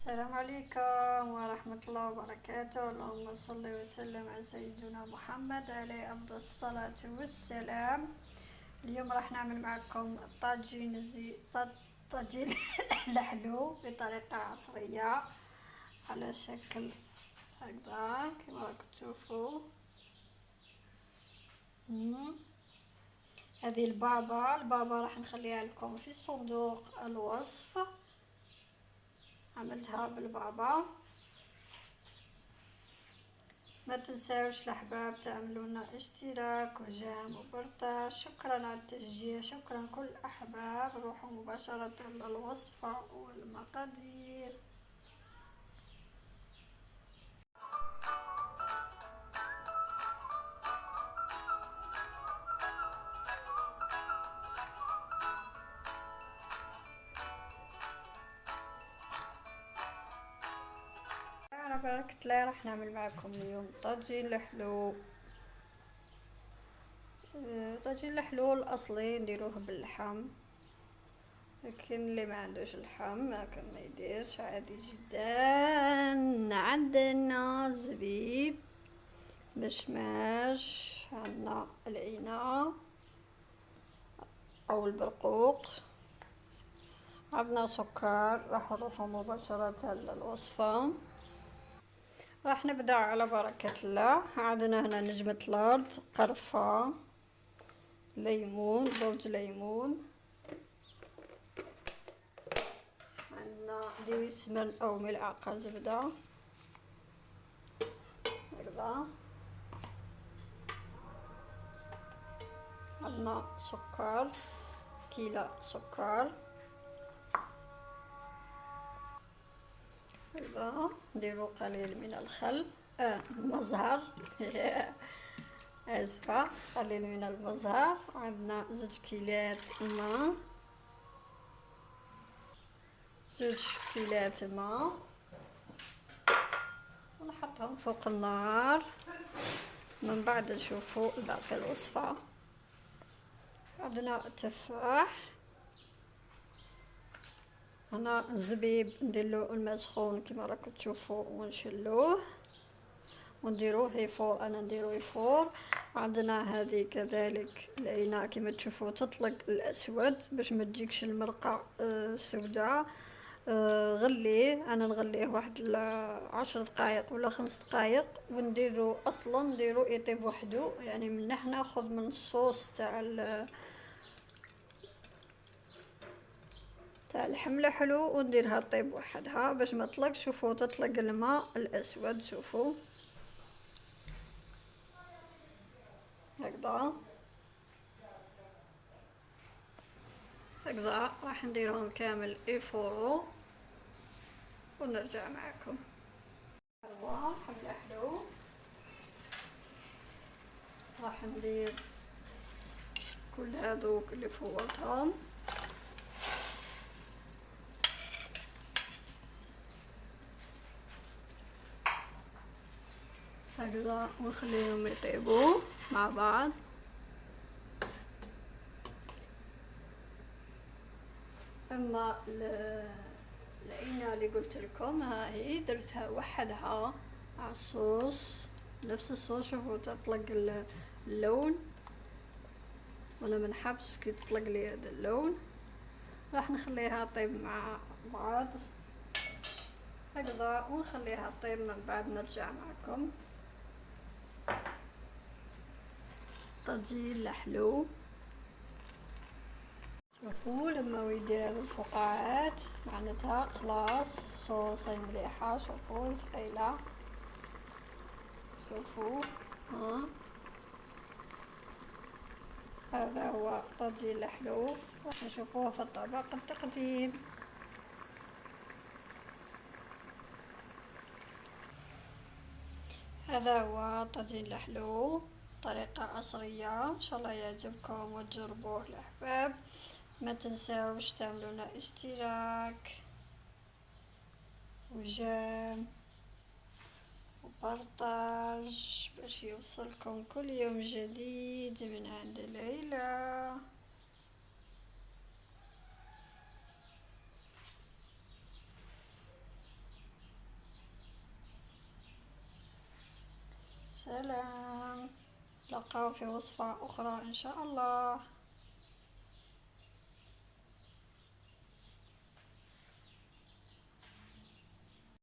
السلام عليكم ورحمة الله وبركاته. اللهم صل وسلم على سيدنا محمد عليه أفضل الصلاة والسلام. اليوم راح نعمل معكم طاجين الحلو بطريقة عصرية على شكل هكذا كما راكم تشوفوا. هذه البابا راح نخليها لكم في صندوق الوصف. عملتها بالبابا. ما تنساوش الأحباب تعملونا اشتراك وجام وبرتاش. شكرا على التشجيع، شكرا كل الأحباب. روحوا مباشرة للوصفة والمقادير. على بركة الله راح نعمل معكم اليوم طاجين الحلو. طاجين الحلو الأصلي نديروه باللحم، لكن اللي ما عندوش اللحم ما يديرش عادي جدا. عندنا زبيب، مشماش، عندنا العنب او البرقوق، عندنا سكر. راح نروحوا مباشرة للوصفة. راح نبدأ على بركة الله. عندنا هنا نجمة الأرض، قرفة، ليمون، زوج ليمون، عندنا ديري سمن أو ملعقة زبدة هكذا، عندنا سكر، كيلو سكر هكذا. نديرو قليل من الخل مزهر اسفة، قليل من المزهر. عندنا 2 كيلات ماء، 2 كيلات ماء، ونحطهم فوق النار. من بعد نشوفوا باقي الوصفة. عندنا تفاح، هنا الزبيب نديرلو الماء سخون كما راكم تشوفوا ونشلوه ونديروه يفور. انا نديرو يفور. عندنا هذه كذلك العينة كما تشوفوا تطلق الاسود باش ما تجيكش المرقة سوداء. غليه، انا نغليه واحد 10 دقائق ولا 5 دقائق ونديرو اصلا نديرو يطيب وحده. يعني من هنا ناخذ من الصوص تاع الحملة حلو ونديرها طيب وحدها باش ما تطلق. شوفوا تطلق الماء الاسود، شوفوا هكذا هكذا. راح نديرهم كامل يفورو ونرجع معكم. الله حملة حلو. راح ندير كل هذوك اللي فورتهم هكذا ونخليهم يطيبوا مع بعض. اما العينة اللي قلت لكم ها هي درتها وحدها على الصوص، نفس الصوص. شوفوا تطلق اللون، وانا منحبش كي تطلق لي هذا اللون. راح نخليها طيب مع بعض هكذا ونخليها طيب. من بعد نرجع معكم. طاجين الحلو، شوفوا لما يدير هذو الفقاعات معناتها خلاص صوصي مليحة. شوفوا الفقيلة، شوفوا هذا هو طاجين الحلو. راح نشوفوه في الطبق التقديم. هذا هو طاجين الحلو، طريقة عصرية ان شاء الله يعجبكم وتجربوه الاحباب. ما تنساوش تعملونا اشتراك وجام وبرطاج باش يوصلكم كل يوم جديد من عند ليلى. سلام. نلقاو في وصفة أخرى إن شاء الله.